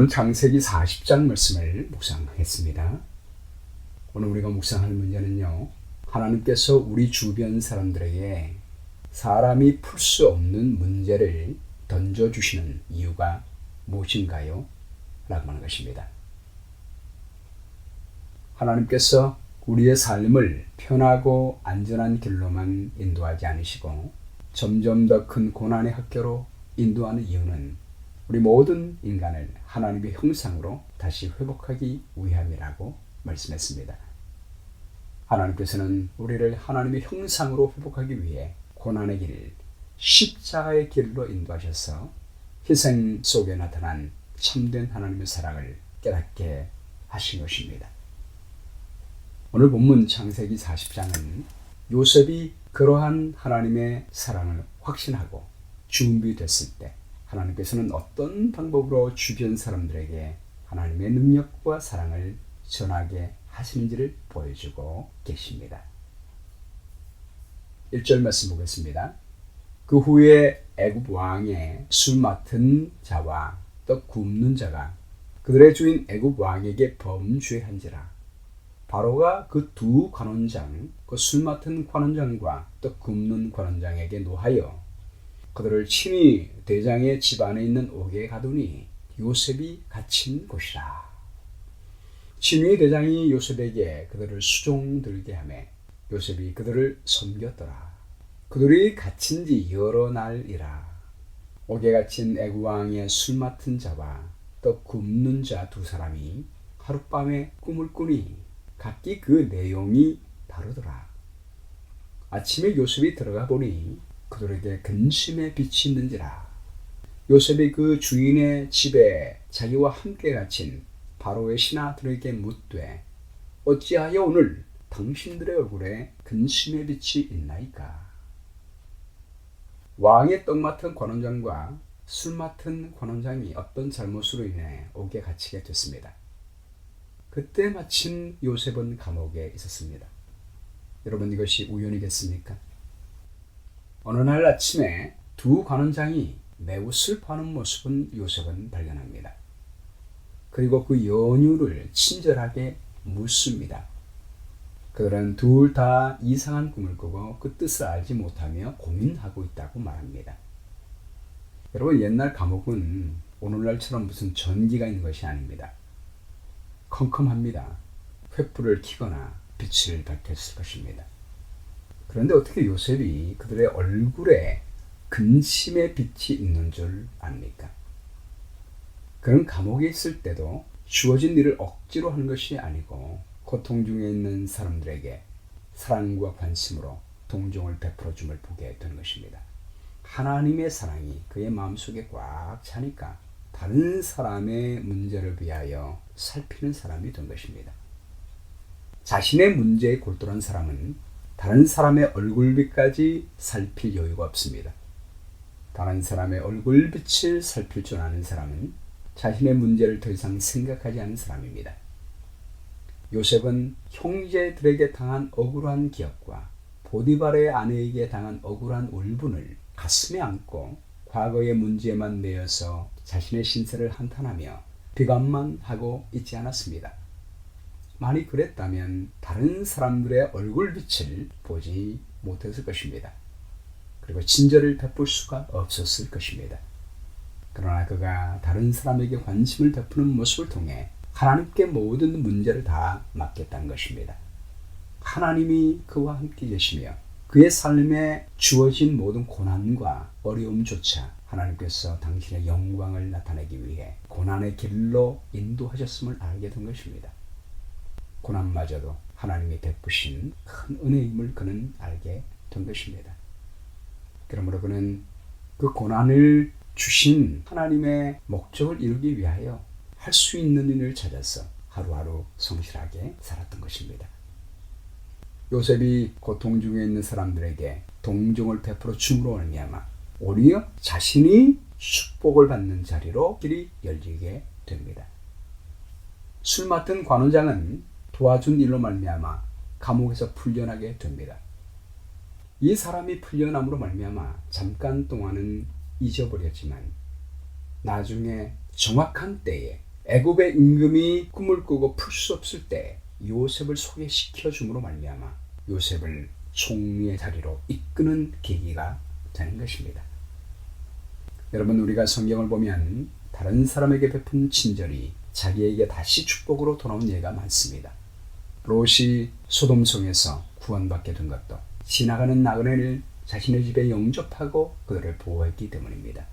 오늘 창세기 40장 말씀을 묵상하겠습니다. 오늘 우리가 묵상할 문제는요, 하나님께서 우리 주변 사람들에게 사람이 풀 수 없는 문제를 던져주시는 이유가 무엇인가요? 라고 하는 것입니다. 하나님께서 우리의 삶을 편하고 안전한 길로만 인도하지 않으시고 점점 더 큰 고난의 학교로 인도하는 이유는 우리 모든 인간을 하나님의 형상으로 다시 회복하기 위함이라고 말씀했습니다. 하나님께서는 우리를 하나님의 형상으로 회복하기 위해 고난의 길, 십자가의 길로 인도하셔서 희생 속에 나타난 참된 하나님의 사랑을 깨닫게 하신 것입니다. 오늘 본문 창세기 40장은 요셉이 그러한 하나님의 사랑을 확신하고 준비됐을 때 하나님께서는 어떤 방법으로 주변 사람들에게 하나님의 능력과 사랑을 전하게 하시는지를 보여주고 계십니다. 1절 말씀 보겠습니다. 그 후에 애굽 왕의 술 맡은 자와 떡 굽는 자가 그들의 주인 애굽 왕에게 범죄한지라. 바로가 그 두 관원장, 그 술 맡은 관원장과 떡 굽는 관원장에게 노하여 그들을 친히 대장의 집 안에 있는 옥에 가두니 요셉이 갇힌 곳이라. 친히 대장이 요셉에게 그들을 수종들게 하매 요셉이 그들을 섬겼더라. 그들이 갇힌 지 여러 날이라. 옥에 갇힌 애굽 왕의 술 맡은 자와 떡 굽는 자 두 사람이 하룻밤에 꿈을 꾸니 각기 그 내용이 다르더라. 아침에 요셉이 들어가 보니 그들에게 근심의 빛이 있는지라. 요셉이 그 주인의 집에 자기와 함께 갇힌 바로의 신하들에게 묻되 어찌하여 오늘 당신들의 얼굴에 근심의 빛이 있나이까. 왕의 떡 맡은 관원장과 술 맡은 관원장이 어떤 잘못으로 인해 옥에 갇히게 됐습니다. 그때 마침 요셉은 감옥에 있었습니다. 여러분, 이것이 우연이겠습니까? 어느 날 아침에 두 관원장이 매우 슬퍼하는 모습은 요셉은 발견합니다. 그리고 그 연유를 친절하게 묻습니다. 그들은 둘 다 이상한 꿈을 꾸고 그 뜻을 알지 못하며 고민하고 있다고 말합니다. 여러분, 옛날 감옥은 오늘날처럼 무슨 전기가 있는 것이 아닙니다. 컴컴합니다. 횃불을 켜거나 빛을 밝혔을 것입니다. 그런데 어떻게 요셉이 그들의 얼굴에 근심의 빛이 있는 줄 압니까? 그는 감옥에 있을 때도 주어진 일을 억지로 하는 것이 아니고 고통 중에 있는 사람들에게 사랑과 관심으로 동정을 베풀어 줌을 보게 되는 것입니다. 하나님의 사랑이 그의 마음속에 꽉 차니까 다른 사람의 문제를 위하여 살피는 사람이 된 것입니다. 자신의 문제에 골똘한 사람은 다른 사람의 얼굴빛까지 살필 여유가 없습니다. 다른 사람의 얼굴빛을 살필 줄 아는 사람은 자신의 문제를 더 이상 생각하지 않는 사람입니다. 요셉은 형제들에게 당한 억울한 기억과 보디발의 아내에게 당한 억울한 울분을 가슴에 안고 과거의 문제만 내어서 자신의 신세를 한탄하며 비관만 하고 있지 않았습니다. 만약 그랬다면 다른 사람들의 얼굴빛을 보지 못했을 것입니다. 그리고 친절을 베풀 수가 없었을 것입니다. 그러나 그가 다른 사람에게 관심을 베푸는 모습을 통해 하나님께 모든 문제를 다 맡겼다는 것입니다. 하나님이 그와 함께 계시며 그의 삶에 주어진 모든 고난과 어려움조차 하나님께서 당신의 영광을 나타내기 위해 고난의 길로 인도하셨음을 알게 된 것입니다. 고난마저도 하나님이 베푸신 큰 은혜임을 그는 알게 된 것입니다. 그러므로 그는 그 고난을 주신 하나님의 목적을 이루기 위하여 할 수 있는 일을 찾아서 하루하루 성실하게 살았던 것입니다. 요셉이 고통 중에 있는 사람들에게 동정을 베풀어 줌으로 말미암아 오히려 자신이 축복을 받는 자리로 길이 열리게 됩니다. 술 맡은 관원장은 도와준 일로 말미암아 감옥에서 풀려나게 됩니다. 이 사람이 풀려남으로 말미암아 잠깐 동안은 잊어버렸지만 나중에 정확한 때에 애굽의 임금이 꿈을 꾸고 풀 수 없을 때 요셉을 소개시켜 줌으로 말미암아 요셉을 총리의 자리로 이끄는 계기가 되는 것입니다. 여러분, 우리가 성경을 보면 다른 사람에게 베푼 친절이 자기에게 다시 축복으로 돌아온 예가 많습니다. 롯이 소돔성에서 구원받게 된 것도 지나가는 나그네를 자신의 집에 영접하고 그들을 보호했기 때문입니다.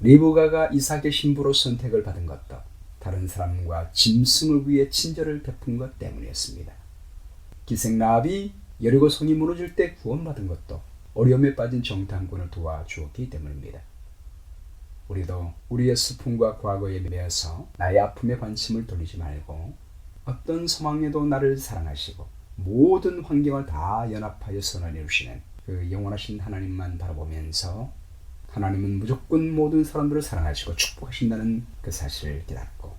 리브가가 이삭의 신부로 선택을 받은 것도 다른 사람과 짐승을 위해 친절을 베푼 것 때문이었습니다. 기생 라합이 여리고 성이 무너질 때 구원받은 것도 어려움에 빠진 정탐꾼을 도와주었기 때문입니다. 우리도 우리의 슬픔과 과거에 매여서 나의 아픔에 관심을 돌리지 말고 어떤 상황에도 나를 사랑하시고 모든 환경을 다 연합하여 선을 이루시는 그 영원하신 하나님만 바라보면서 하나님은 무조건 모든 사람들을 사랑하시고 축복하신다는 그 사실을 깨닫고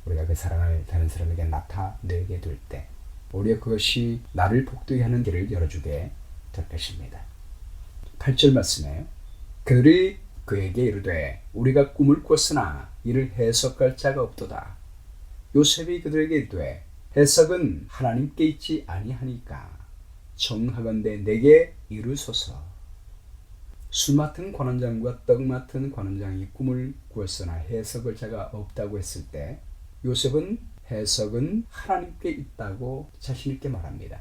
우리가 그 사랑을 다른 사람에게 나타내게 될 때 오히려 그것이 나를 복되게 하는 길을 열어주게 될 것입니다. 8절 말씀에 그들이 그에게 이르되 우리가 꿈을 꿨으나 이를 해석할 자가 없도다. 요셉이 그들에게 이르되 해석은 하나님께 있지 아니하니까 정하건대 내게 이르소서. 술 맡은 관원장과 떡 맡은 관원장이 꿈을 꾸었으나 해석할 자가 없다고 했을 때 요셉은 해석은 하나님께 있다고 자신 있게 말합니다.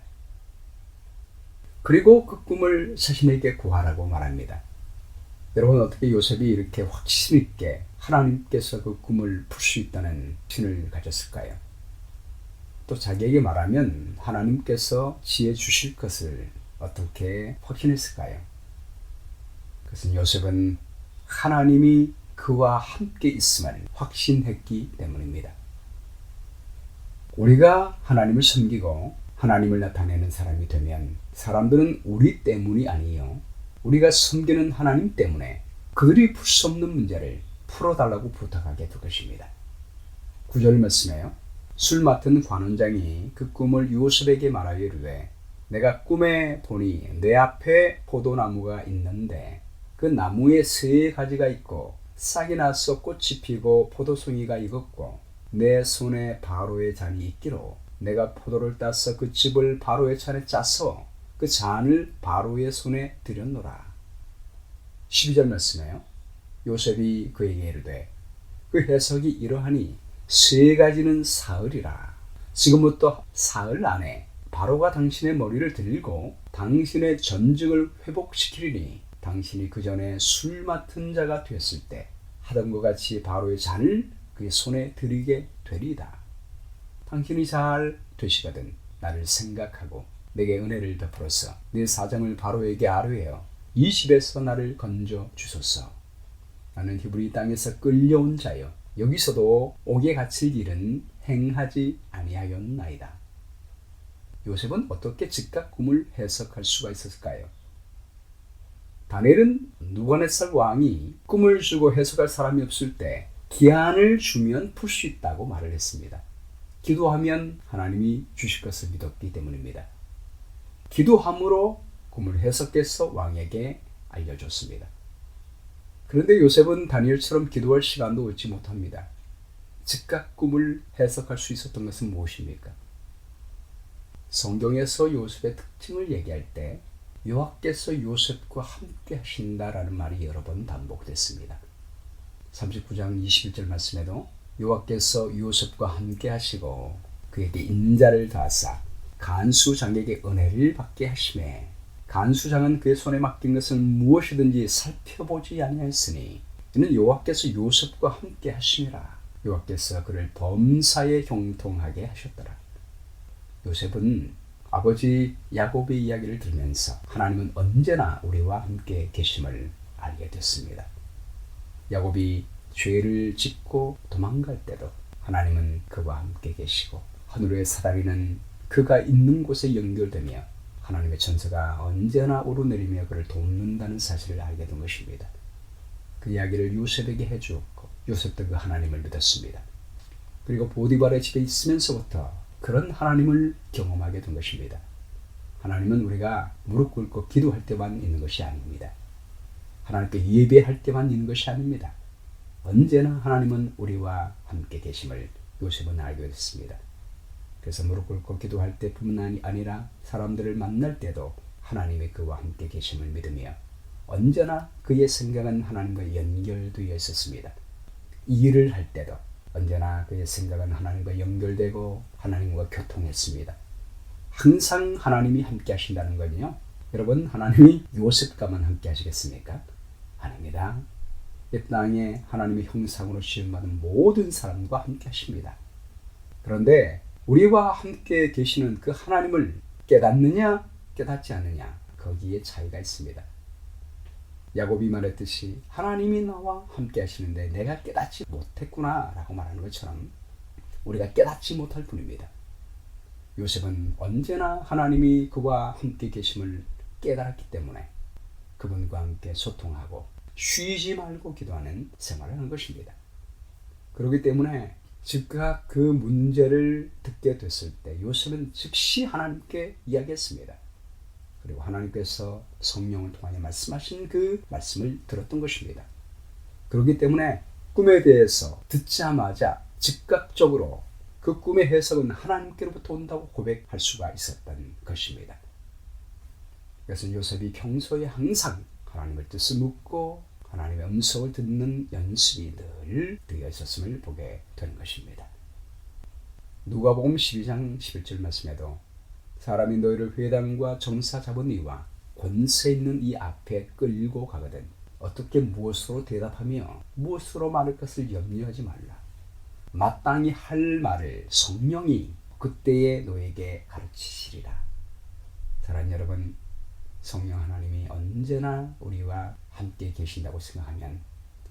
그리고 그 꿈을 자신에게 구하라고 말합니다. 여러분, 어떻게 요셉이 이렇게 확신 있게 하나님께서 그 꿈을 풀 수 있다는 신을 가졌을까요? 또 자기에게 말하면 하나님께서 지혜 주실 것을 어떻게 확신했을까요? 그것은 요셉은 하나님이 그와 함께 있음을 확신했기 때문입니다. 우리가 하나님을 섬기고 하나님을 나타내는 사람이 되면 사람들은 우리 때문이 아니요 우리가 섬기는 하나님 때문에 그들이 풀 수 없는 문제를 풀어달라고 부탁하게 될 것입니다. 9절 말씀에요. 술 맡은 관원장이 그 꿈을 요셉에게 말하여 이르되 내가 꿈에 보니 내 앞에 포도나무가 있는데 그 나무에 세 가지가 있고 싹이 나서 꽃이 피고 포도송이가 익었고 내 손에 바로의 잔이 있기로 내가 포도를 따서 그 즙을 바로의 잔에 짜서 그 잔을 바로의 손에 들였노라. 12절 말씀에요. 요셉이 그에게 이르되 그 해석이 이러하니 세 가지는 사흘이라. 지금부터 사흘 안에 바로가 당신의 머리를 들고 당신의 전직을 회복시키리니 당신이 그 전에 술 맡은 자가 되었을 때 하던 것 같이 바로의 잔을 그의 손에 들이게 되리이다. 당신이 잘 되시거든 나를 생각하고 내게 은혜를 베풀어서 네 사정을 바로에게 아뢰어 이 집에서 나를 건져 주소서. 나는 히브리 땅에서 끌려온 자여 여기서도 옥에 갇힐 일은 행하지 아니하였나이다. 요셉은 어떻게 즉각 꿈을 해석할 수가 있었을까요? 다니엘은 누부갓네살 왕이 꿈을 주고 해석할 사람이 없을 때 기한을 주면 풀 수 있다고 말을 했습니다. 기도하면 하나님이 주실 것을 믿었기 때문입니다. 기도함으로 꿈을 해석해서 왕에게 알려줬습니다. 그런데 요셉은 다니엘처럼 기도할 시간도 얻지 못합니다. 즉각 꿈을 해석할 수 있었던 것은 무엇입니까? 성경에서 요셉의 특징을 얘기할 때 여호와께서 요셉과 함께 하신다라는 말이 여러 번 반복됐습니다. 39장 21절 말씀에도 여호와께서 요셉과 함께 하시고 그에게 인자를 다하사 간수장에게 은혜를 받게 하시매 간수장은 그의 손에 맡긴 것을 무엇이든지 살펴보지 아니하였으니 이는 여호와께서 요셉과 함께 하심이라. 여호와께서 그를 범사에 형통하게 하셨더라. 요셉은 아버지 야곱의 이야기를 들으면서 하나님은 언제나 우리와 함께 계심을 알게 됐습니다. 야곱이 죄를 짓고 도망갈 때도 하나님은 그와 함께 계시고 하늘의 사다리는 그가 있는 곳에 연결되며 하나님의 천사가 언제나 오르내리며 그를 돕는다는 사실을 알게 된 것입니다. 그 이야기를 요셉에게 해주었고 요셉도 그 하나님을 믿었습니다. 그리고 보디발의 집에 있으면서부터 그런 하나님을 경험하게 된 것입니다. 하나님은 우리가 무릎 꿇고 기도할 때만 있는 것이 아닙니다. 하나님께 예배할 때만 있는 것이 아닙니다. 언제나 하나님은 우리와 함께 계심을 요셉은 알게 됐습니다. 그래서 무릎 꿇고 기도할 때뿐만 아니라 사람들을 만날 때도 하나님이 그와 함께 계심을 믿으며 언제나 그의 생각은 하나님과 연결되어 있었습니다. 일을 할 때도 언제나 그의 생각은 하나님과 연결되고 하나님과 교통했습니다. 항상 하나님이 함께 하신다는 건요, 여러분, 하나님이 요셉과만 함께 하시겠습니까? 아닙니다. 이 땅에 하나님의 형상으로 시험받은 모든 사람과 함께 하십니다. 그런데 우리와 함께 계시는 그 하나님을 깨닫느냐 깨닫지 않느냐, 거기에 차이가 있습니다. 야곱이 말했듯이 하나님이 나와 함께 하시는데 내가 깨닫지 못했구나 라고 말하는 것처럼 우리가 깨닫지 못할 뿐입니다. 요셉은 언제나 하나님이 그와 함께 계심을 깨달았기 때문에 그분과 함께 소통하고 쉬지 말고 기도하는 생활을 한 것입니다. 그렇기 때문에 즉각 그 문제를 듣게 됐을 때 요셉은 즉시 하나님께 이야기했습니다. 그리고 하나님께서 성령을 통하여 말씀하신 그 말씀을 들었던 것입니다. 그렇기 때문에 꿈에 대해서 듣자마자 즉각적으로 그 꿈의 해석은 하나님께로부터 온다고 고백할 수가 있었던 것입니다. 그래서 요셉이 평소에 항상 하나님의 뜻을 묻고 하나님의 음성을 듣는 연습이 늘 되어 있었음을 보게 되는 것입니다. 누가복음 12장 11절 말씀에도 사람이 너희를 회당과 정사 잡은 이와 권세 있는 이 앞에 끌고 가거든 어떻게 무엇으로 대답하며 무엇으로 말할 것을 염려하지 말라. 마땅히 할 말을 성령이 그때에 너에게 가르치시리라. 사랑하는 여러분, 성령 하나님이 언제나 우리와 함께 계신다고 생각하면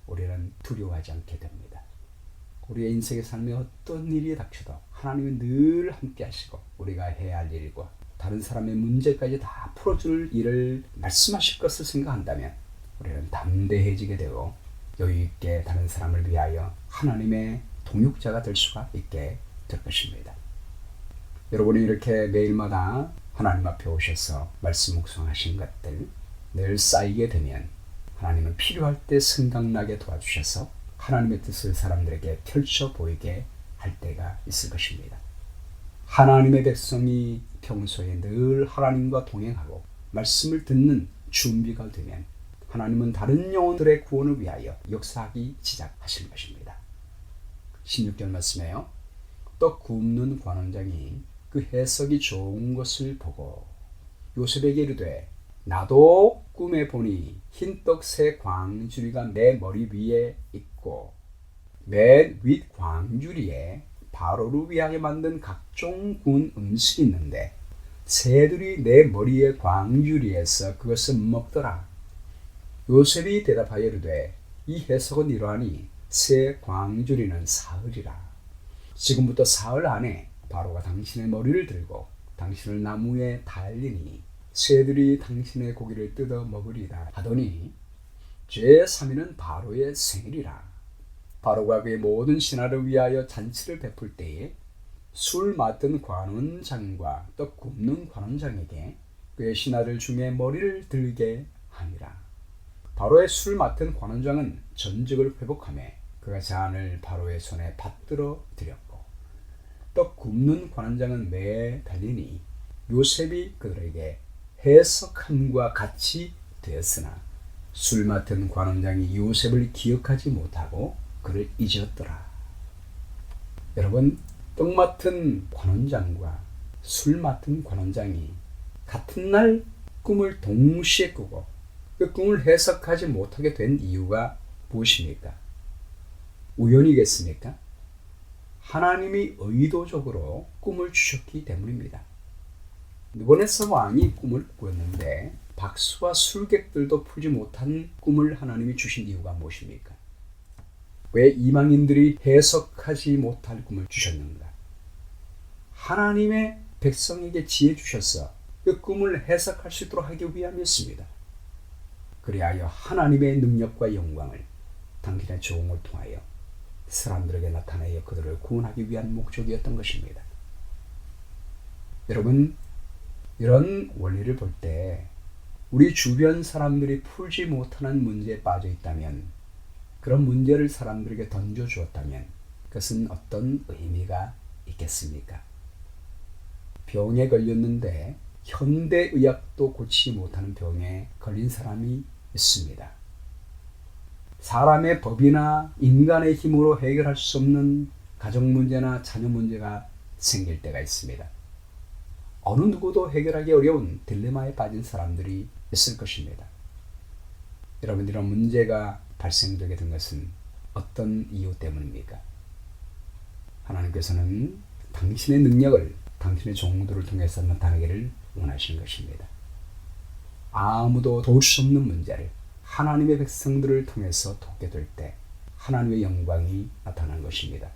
우리는 두려워하지 않게 됩니다. 우리의 인생의 삶에 어떤 일이 닥쳐도 하나님은 늘 함께 하시고 우리가 해야 할 일과 다른 사람의 문제까지 다 풀어줄 일을 말씀하실 것을 생각한다면 우리는 담대해지게 되고 여유있게 다른 사람을 위하여 하나님의 동역자가 될 수가 있게 될 것입니다. 여러분이 이렇게 매일마다 하나님 앞에 오셔서 말씀 묵상하신 것들 늘 쌓이게 되면 하나님은 필요할 때 생각나게 도와주셔서 하나님의 뜻을 사람들에게 펼쳐 보이게 할 때가 있을 것입니다. 하나님의 백성이 평소에 늘 하나님과 동행하고 말씀을 듣는 준비가 되면 하나님은 다른 영혼들의 구원을 위하여 역사하기 시작하실 것입니다. 16절 말씀에요. 떡 굽는 관원장이 그 해석이 좋은 것을 보고 요셉에게 이르되 나도 꿈에 보니 흰떡 세 광주리가 내 머리 위에 있고 맨 윗 광주리에 바로를 위하여 만든 각종 구운 음식이 있는데 새들이 내 머리의 광주리에서 그것을 먹더라. 요셉이 대답하여 이르되 이 해석은 이러하니 새 광주리는 사흘이라. 지금부터 사흘 안에 바로가 당신의 머리를 들고 당신을 나무에 달리니 새들이 당신의 고기를 뜯어 먹으리라 하더니 제3일은 바로의 생일이라. 바로가 그의 모든 신하를 위하여 잔치를 베풀 때에 술 맡은 관원장과 떡 굽는 관원장에게 그의 신하들 중에 머리를 들게 하니라. 바로의 술 맡은 관원장은 전직을 회복하며 그가 잔을 바로의 손에 받들어 드렸고 떡 굽는 관원장은 매에 달리니 요셉이 그들에게 해석함과 같이 되었으나 술 맡은 관원장이 요셉을 기억하지 못하고 그를 잊었더라. 여러분, 떡 맡은 관원장과 술 맡은 관원장이 같은 날 꿈을 동시에 꾸고 그 꿈을 해석하지 못하게 된 이유가 무엇입니까? 우연이겠습니까? 하나님이 의도적으로 꿈을 주셨기 때문입니다. 느부갓네살 왕이 꿈을 꾸었는데 박수와 술객들도 풀지 못한 꿈을 하나님이 주신 이유가 무엇입니까? 왜 이방인들이 해석하지 못할 꿈을 주셨는가? 하나님의 백성에게 지혜 주셔서 그 꿈을 해석할 수 있도록 하기 위함이었습니다. 그리하여 하나님의 능력과 영광을 당신의 종을 통하여 사람들에게 나타내어 그들을 구원하기 위한 목적이었던 것입니다. 여러분, 이런 원리를 볼 때 우리 주변 사람들이 풀지 못하는 문제에 빠져 있다면 그런 문제를 사람들에게 던져주었다면 그것은 어떤 의미가 있겠습니까? 병에 걸렸는데 현대의학도 고치지 못하는 병에 걸린 사람이 있습니다. 사람의 법이나 인간의 힘으로 해결할 수 없는 가정 문제나 자녀 문제가 생길 때가 있습니다. 어느 누구도 해결하기 어려운 딜레마에 빠진 사람들이 있을 것입니다. 여러분, 이런 문제가 발생되게 된 것은 어떤 이유 때문입니까? 하나님께서는 당신의 능력을 당신의 종들을 통해서 나타내기를 원하시는 것입니다. 아무도 도울 수 없는 문제를 하나님의 백성들을 통해서 돕게 될 때 하나님의 영광이 나타나는 것입니다.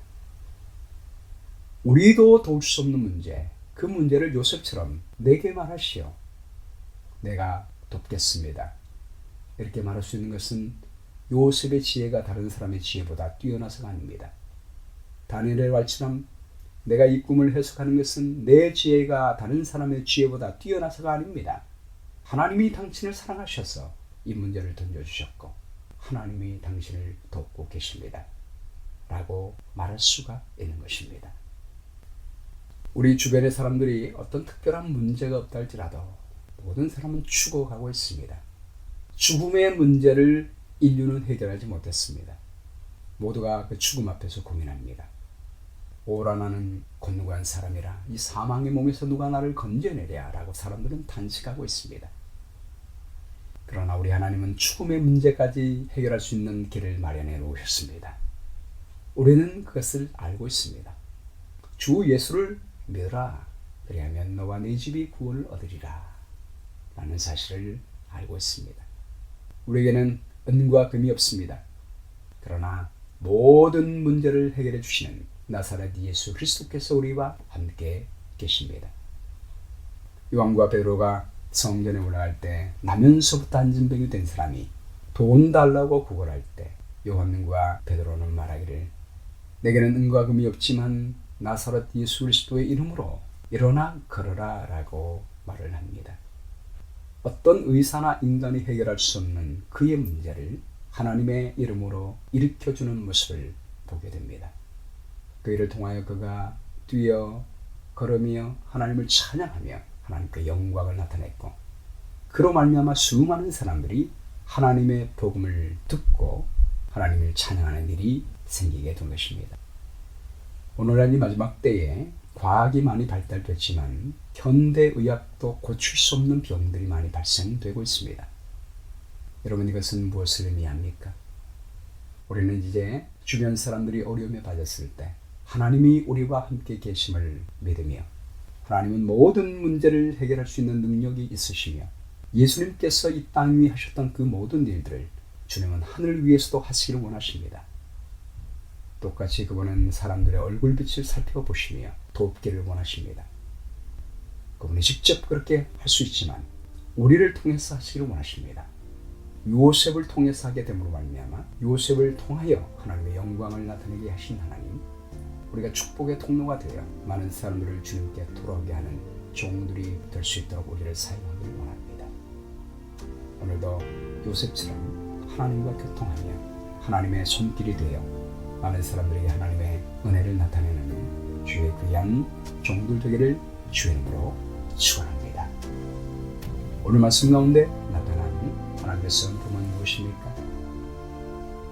우리도 도울 수 없는 문제, 그 문제를 요셉처럼 내게 말하시오. 내가 돕겠습니다. 이렇게 말할 수 있는 것은 요셉의 지혜가 다른 사람의 지혜보다 뛰어나서가 아닙니다. 다니엘의 말처럼 내가 이 꿈을 해석하는 것은 내 지혜가 다른 사람의 지혜보다 뛰어나서가 아닙니다. 하나님이 당신을 사랑하셔서 이 문제를 던져주셨고 하나님이 당신을 돕고 계십니다. 라고 말할 수가 있는 것입니다. 우리 주변의 사람들이 어떤 특별한 문제가 없다 할지라도 모든 사람은 죽어가고 있습니다. 죽음의 문제를 인류는 해결하지 못했습니다. 모두가 그 죽음 앞에서 고민합니다. 오라 나는 곤고한 사람이라 이 사망의 몸에서 누가 나를 건져내랴 라고 사람들은 단식하고 있습니다. 그러나 우리 하나님은 죽음의 문제까지 해결할 수 있는 길을 마련해 놓으셨습니다. 우리는 그것을 알고 있습니다. 주 예수를 믿어라. 그리하면 너와 네 집이 구원을 얻으리라. 라는 사실을 알고 있습니다. 우리에게는 은과 금이 없습니다. 그러나 모든 문제를 해결해 주시는 나사렛 예수 그리스도께서 우리와 함께 계십니다. 요한과 베드로가 성전에 올라갈 때 나면서부터 안진병이 된 사람이 돈 달라고 구걸할 때 요한과 베드로는 말하기를 내게는 은과 금이 없지만 나사렛 예수 그리스도의 이름으로 일어나 걸어라 라고 말을 합니다. 어떤 의사나 인간이 해결할 수 없는 그의 문제를 하나님의 이름으로 일으켜주는 모습을 보게 됩니다. 그 일을 통하여 그가 뛰어 걸으며 하나님을 찬양하며 하나님께 영광을 나타냈고 그로 말미암아 수많은 사람들이 하나님의 복음을 듣고 하나님을 찬양하는 일이 생기게 된 것입니다. 오늘날 이 마지막 때에 과학이 많이 발달됐지만 현대의학도 고칠 수 없는 병들이 많이 발생되고 있습니다. 여러분, 이것은 무엇을 의미합니까? 우리는 이제 주변 사람들이 어려움에 빠졌을 때 하나님이 우리와 함께 계심을 믿으며 하나님은 모든 문제를 해결할 수 있는 능력이 있으시며 예수님께서 이 땅 위에 하셨던 그 모든 일들을 주님은 하늘 위에서도 하시기를 원하십니다. 똑같이 그분은 사람들의 얼굴빛을 살펴보시며 돕기를 원하십니다. 그분이 직접 그렇게 할 수 있지만 우리를 통해서 하시기를 원하십니다. 요셉을 통해서 하게 됨으로 말미암아 요셉을 통하여 하나님의 영광을 나타내게 하신 하나님, 우리가 축복의 통로가 되어 많은 사람들을 주님께 돌아오게 하는 종들이 될 수 있도록 우리를 사용하기를 원합니다. 오늘도 요셉처럼 하나님과 교통하며 하나님의 손길이 되어 많은 사람들에게 하나님의 은혜를 나타내는 주의 귀한 종들 되기를 주의 이름으로 축원합니다. 오늘 말씀 가운데 나타난 하나님의 성품은 무엇입니까?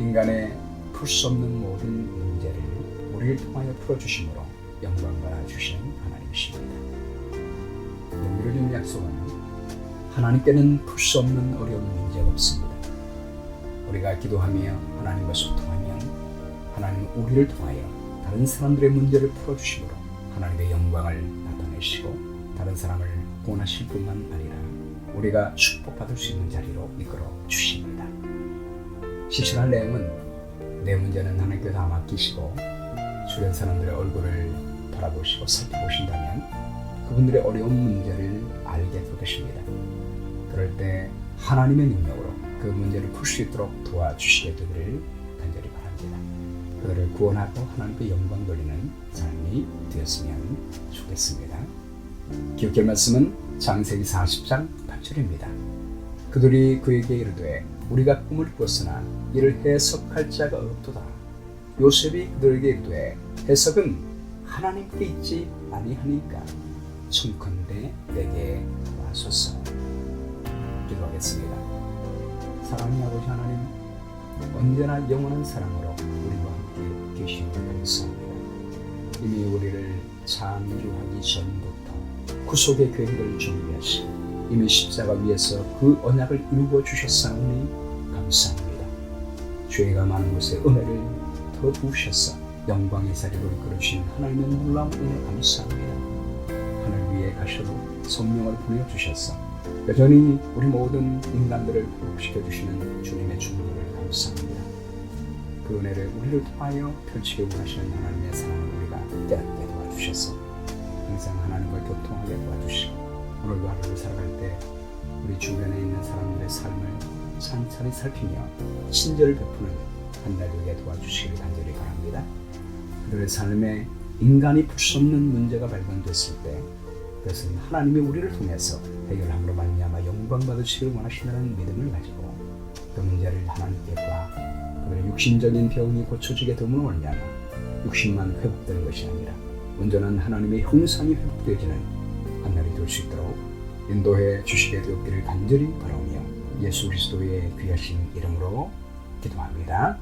인간의 풀 수 없는 모든 문제를 우리를 통하여 풀어주심으로 영광받아 주시는 하나님이십니다. 용기를 주는 약속은 하나님께는 풀 수 없는 어려운 문제가 없습니다. 우리가 기도하며 하나님과 소통하면 하나님은 우리를 통하여 다른 사람들의 문제를 풀어주심으로 하나님의 영광을 나타내시고 다른 사람을 구원하실 뿐만 아니라 우리가 축복받을 수 있는 자리로 이끌어 주십니다. 실천할 내용은 내 문제는 하나님께 다 맡기시고 주변 사람들의 얼굴을 바라보시고 살펴보신다면 그분들의 어려운 문제를 알게 될 것입니다. 그럴 때 하나님의 능력으로 그 문제를 풀 수 있도록 도와주시게 되기를 간절히 바랍니다. 그들을 구원하고 하나님께 영광 돌리는 삶이 되었으면 좋겠습니다. 기억할 말씀은 창세기 40장 8절입니다. 그들이 그에게 이르되 우리가 꿈을 꾸었으나 이를 해석할 자가 없도다. 요셉이 그들에게 이르되 해석은 하나님께 있지 아니하니까 청컨대 내게 와소서. 기도하겠습니다. 사랑의 아버지 하나님, 언제나 영원한 사랑으로 우리와 함께 계시는 감사합니다. 이미 우리를 창조하기 전부터 구속의 계획을 준비하시 이미 십자가 위에서 그 언약을 이루어 주셨사오니 감사합니다. 죄가 많은 곳에 은혜를 더 부으셔서 영광의 자리로 이끌어주신 하나님의 놀라운 은혜 감사합니다. 하늘 위에 가셔도 성령을 보내주셔서 여전히 우리 모든 인간들을 회복시켜 주시는 주님의 주님을 감사합니다. 그 은혜를 우리를 통하여 펼치게 원하시는 하나님의 사랑을 우리가 깨닫게 도와주셔서 항상 하나님과 교통하게 도와주시고 오늘도 하루를 살아갈 때 우리 주변에 있는 사람들의 삶을 찬찬히 살피며 친절을 베푸는 한 달 되게 도와주시기를 간절히 바랍니다. 그들의 삶에 인간이 풀 수 없는 문제가 발견됐을 때 그것은 하나님이 우리를 통해서 해결함으로 말미암아 영광 받으시기를 원하신다는 믿음을 가지고 그 문제를 하나님께과 그들의 육신적인 병이 고쳐지게 됨으로 말미암아 육신만 회복되는 것이 아니라 온전한 하나님의 형상이 회복되어지는 한 날이 될 수 있도록 인도해 주시게 되었기를 간절히 바라오며 예수 그리스도의 귀하신 이름으로 기도합니다.